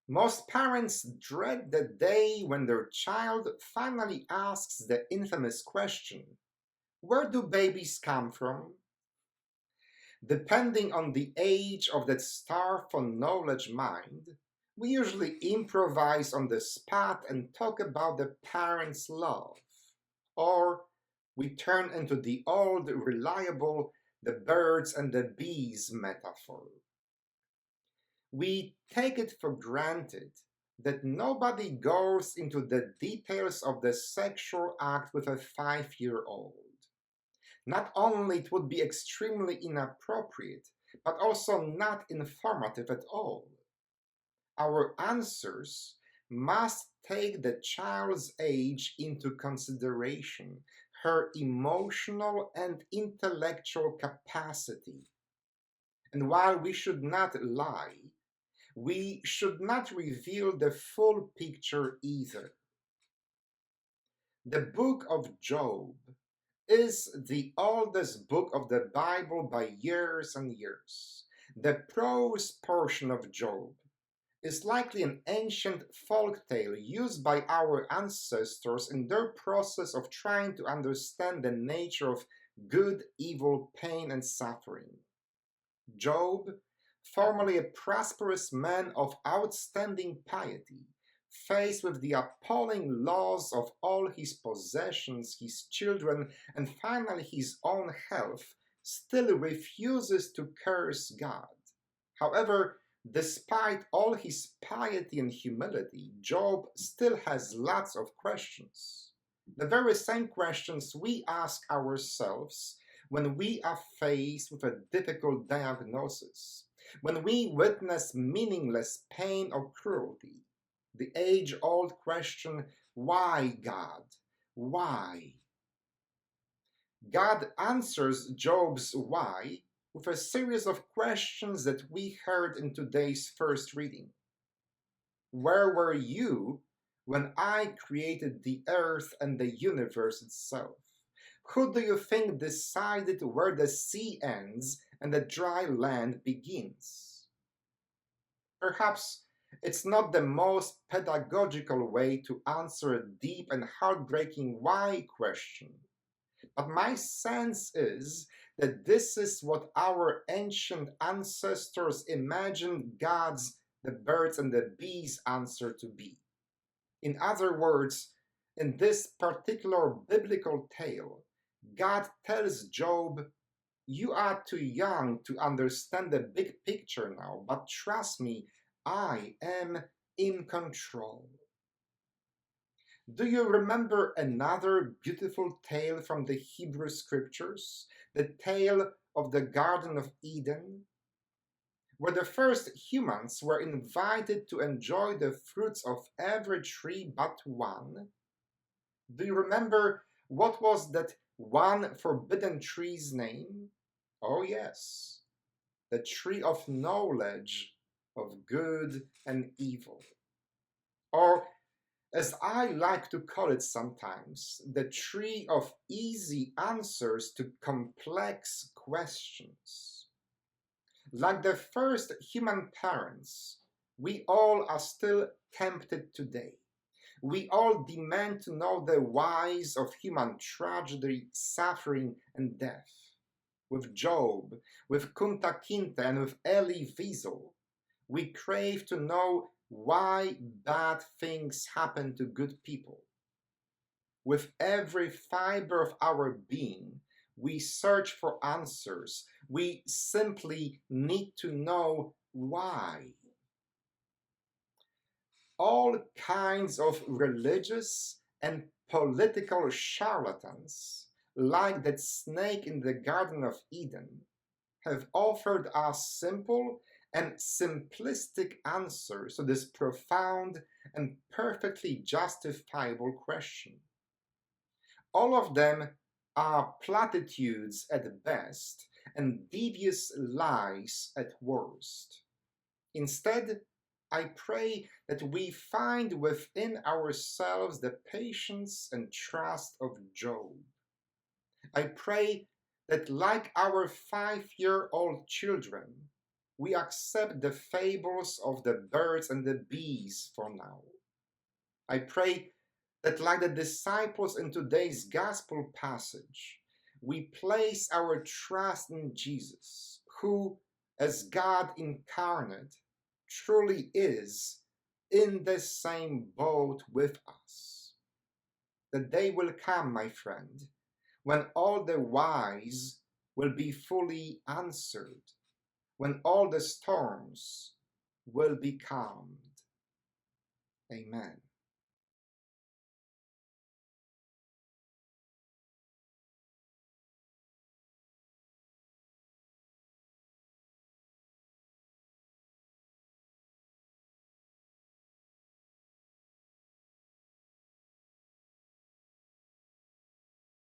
Most parents dread the day when their child finally asks the infamous question, where do babies come from? Depending on the age of that starved for knowledge mind, we usually improvise on the spot and talk about the parent's love. Or we turn into the old, reliable, the birds and the bees metaphor. We take it for granted that nobody goes into the details of the sexual act with a 5-year-old. Not only it would be extremely inappropriate, but also not informative at all. Our answers must take the child's age into consideration, her emotional and intellectual capacity. And while we should not lie, we should not reveal the full picture either. The book of Job is the oldest book of the Bible by years and years. The prose portion of Job is likely an ancient folk tale used by our ancestors in their process of trying to understand the nature of good, evil, pain, and suffering. Job, formerly a prosperous man of outstanding piety, faced with the appalling loss of all his possessions, his children, and finally his own health, still refuses to curse God. However, despite all his piety and humility, Job still has lots of questions. The very same questions we ask ourselves when we are faced with a difficult diagnosis, when we witness meaningless pain or cruelty. The age old question, why God? Why? God answers Job's why with a series of questions that we heard in today's first reading. Where were you when I created the earth and the universe itself? Who do you think decided where the sea ends and the dry land begins? Perhaps it's not the most pedagogical way to answer a deep and heartbreaking why question. But my sense is that this is what our ancient ancestors imagined God's, the birds and the bees answer to be. In other words, in this particular biblical tale, God tells Job, you are too young to understand the big picture now, but trust me, I am in control. Do you remember another beautiful tale from the Hebrew scriptures? The tale of the Garden of Eden, where the first humans were invited to enjoy the fruits of every tree but one? Do you remember what was that one forbidden tree's name? Oh, yes, the tree of knowledge of good and evil. Or as I like to call it sometimes, the tree of easy answers to complex questions. Like the first human parents, we all are still tempted today. We all demand to know the whys of human tragedy, suffering, and death. With Job, with Kunta Kinte, and with Elie Wiesel, we crave to know why bad things happen to good people. With every fiber of our being, we search for answers. We simply need to know why. All kinds of religious and political charlatans, like that snake in the Garden of Eden, have offered us simple and simplistic answers to this profound and perfectly justifiable question. All of them are platitudes at best and devious lies at worst. Instead, I pray that we find within ourselves the patience and trust of Job. I pray that, like our 5-year-old children, we accept the fables of the birds and the bees for now. I pray that, like the disciples in today's gospel passage, we place our trust in Jesus, who, as God incarnate, truly is in the same boat with us. The day will come, my friend, when all the whys will be fully answered, when all the storms will be calmed. Amen.